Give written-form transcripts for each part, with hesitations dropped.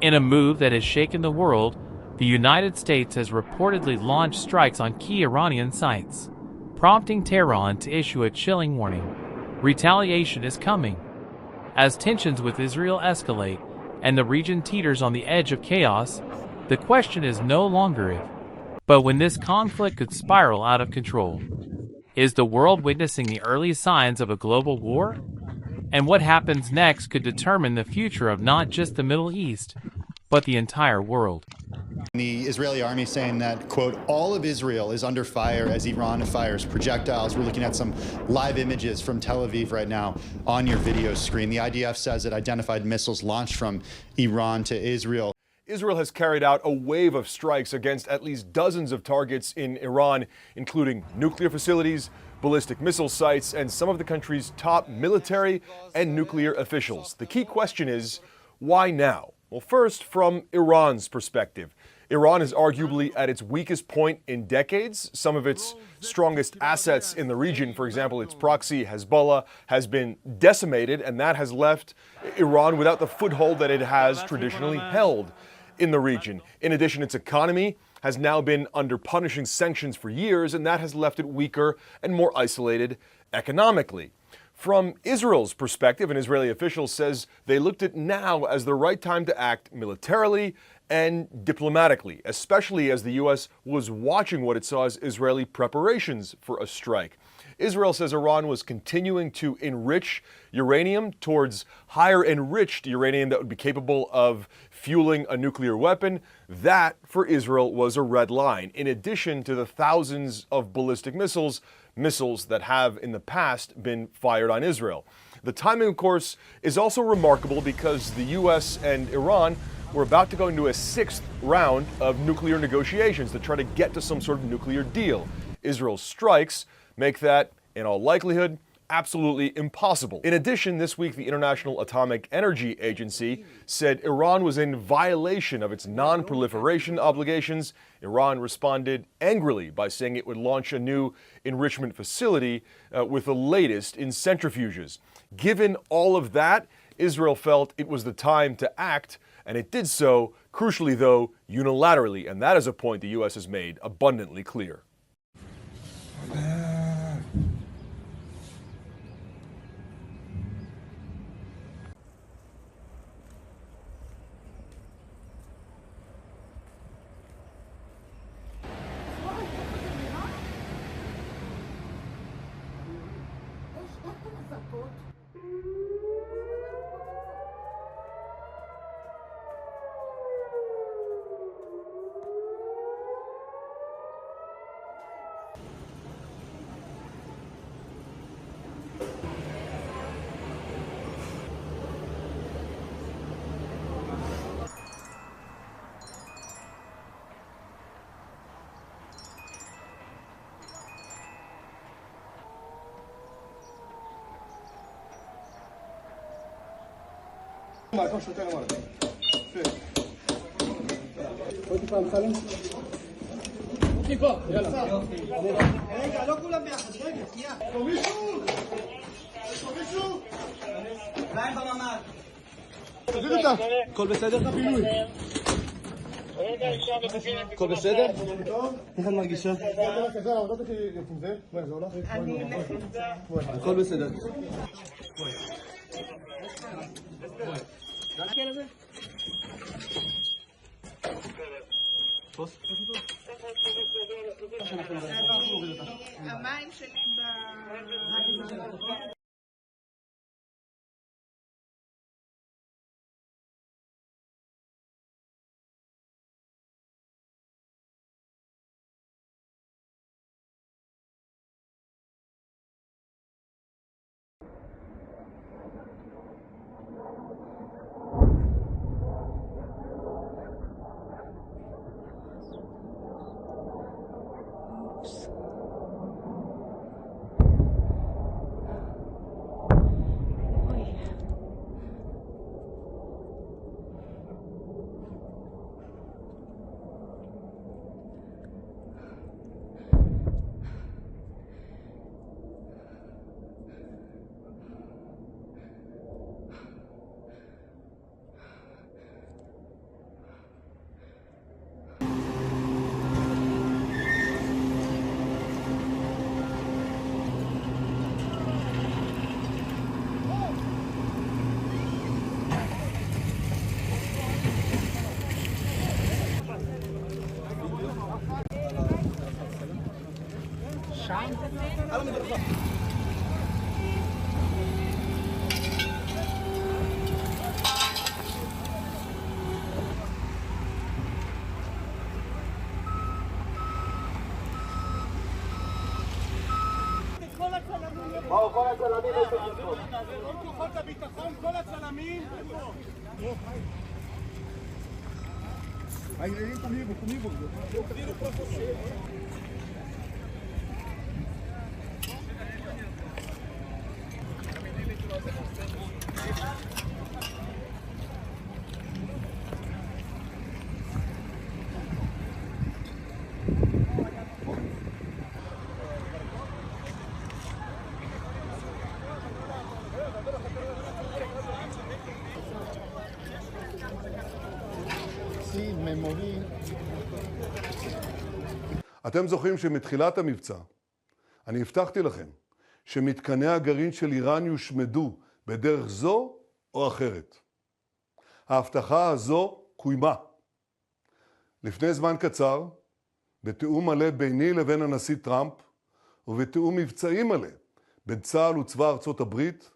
In a move that has shaken the world, the United States has reportedly launched strikes on key Iranian sites, prompting Tehran to issue a chilling warning. Retaliation is coming. As tensions with Israel escalate and the region teeters on the edge of chaos, the question is no longer if, but when this conflict could spiral out of control. Is the world witnessing the early signs of a global war? And what happens next could determine the future of not just the Middle East, but the entire world. The Israeli army saying that, quote, all of Israel is under fire as Iran fires projectiles. We're looking at some live images from Tel Aviv right now on your video screen. The IDF says it identified missiles launched from Iran to Israel. Israel has carried out a wave of strikes against at least dozens of targets in Iran, including nuclear facilities, ballistic missile sites, and some of the country's top military and nuclear officials. The key question is, why now? Well, first, from Iran's perspective. Iran is arguably at its weakest point in decades. Some of its strongest assets in the region, for example, its proxy, Hezbollah, has been decimated, and that has left Iran without the foothold that it has traditionally held in the region. In addition, its economy has now been under punishing sanctions for years, and that has left it weaker and more isolated economically. From Israel's perspective, an Israeli official says they looked at now as the right time to act militarily and diplomatically, especially as the U.S. was watching what it saw as Israeli preparations for a strike. Israel says Iran was continuing to enrich uranium towards higher enriched uranium that would be capable of fueling a nuclear weapon. That, for Israel, was a red line, in addition to the thousands of ballistic missiles that have in the past been fired on Israel. The timing, of course, is also remarkable because the U.S. and Iran were about to go into a sixth round of nuclear negotiations to try to get to some sort of nuclear deal. Israel's strikes make that, in all likelihood, absolutely impossible. In addition, this week, the International Atomic Energy Agency said Iran was in violation of its non-proliferation obligations. Iran responded angrily by saying it would launch a new enrichment facility with the latest in centrifuges. Given all of that, Israel felt it was the time to act, and it did so, crucially though, unilaterally, and that is a point the U.S. has made abundantly clear. הכל בסדר? הכל בסדר? איך את מרגישה? הכל בסדר. המים שלי כל הצלמים איפה? כל כוחות הביטחון, כל הצלמים איפה? comigo. אתם זוכרים שמתחילת המבצע אני הבטחתי לכם שמתקני הגרעין של איראן יושמדו בדרך זו או אחרת. ההבטחה הזו קוימה. לפני זמן קצר, בתיאום מלא ביני לבין הנשיא טראמפ ובתיאום מבצעי מלא בין צה"ל וצבא ארצות הברית,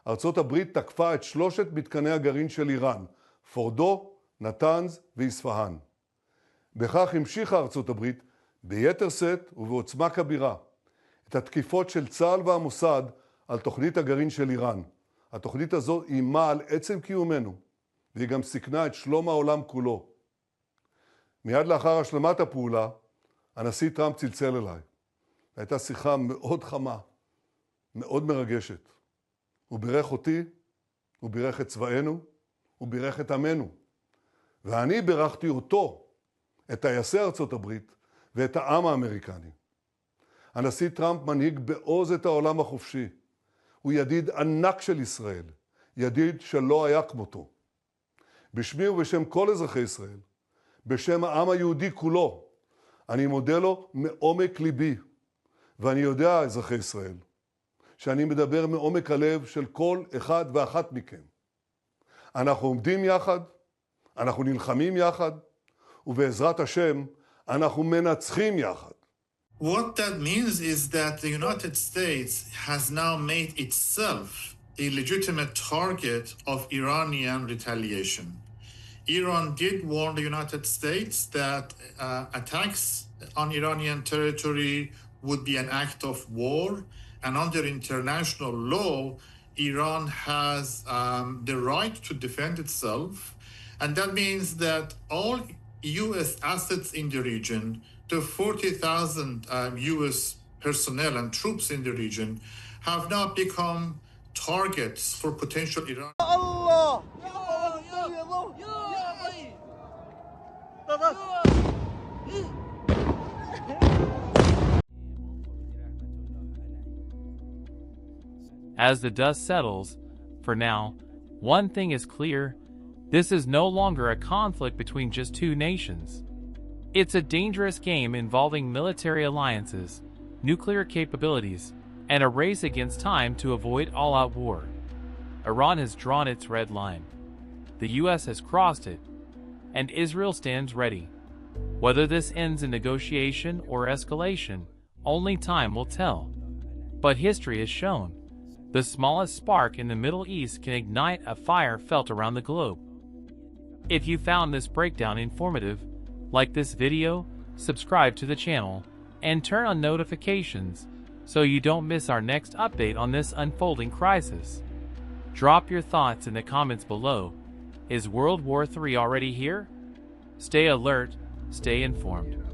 ארצות הברית תקפה את 3 מתקני הגרעין של איראן, פורדו, נתנז ואספהאן. בכך המשיכה ארצות הברית ביתר שאת ובעוצמה כבירה את התקיפות של צה"ל והמוסד על תוכנית הגרעין של איראן. התוכנית הזו אימה על עצם קיומנו, והיא גם סיכנה את שלום העולם כולו. מיד לאחר השלמת הפעולה, הנשיא טראמפ צלצל אליי. הייתה שיחה מאוד חמה, מאוד מרגשת. הוא בירך אותי, הוא בירך את צבאנו, הוא בירך את עמנו. ואני בירכתי אותו, את טייסי ארצות הברית ואת העם האמריקני. הנשיא טראמפ מנהיג בעוז את העולם החופשי. הוא ידיד ענק של ישראל, ידיד שלא היה כמותו. בשמי ובשם כל אזרחי ישראל, בשם העם היהודי כולו, אני מודה לו מעומק ליבי, ואני יודע, אזרחי ישראל, שאני מדבר מעומק הלב של כל אחד ואחת מכם. אנחנו עומדים יחד, אנחנו נלחמים יחד, ובעזרת השם אנחנו מנצחים יחד. What that means is that the United States has now made itself a legitimate target of Iranian retaliation. Iran did warn the United States that attacks on Iranian territory would be an act of war, and under international law, Iran has the right to defend itself, and that means that all U.S. assets in the region, the 40,000 U.S. personnel and troops in the region, have now become targets for potential Iran. Allah! As the dust settles, for now, one thing is clear. This is no longer a conflict between just two nations. It's a dangerous game involving military alliances, nuclear capabilities, and a race against time to avoid all-out war. Iran has drawn its red line. The US has crossed it, and Israel stands ready. Whether this ends in negotiation or escalation, only time will tell. But history has shown, the smallest spark in the Middle East can ignite a fire felt around the globe. If you found this breakdown informative, like this video, subscribe to the channel, and turn on notifications so you don't miss our next update on this unfolding crisis. Drop your thoughts in the comments below. Is World War III already here? Stay alert, stay informed.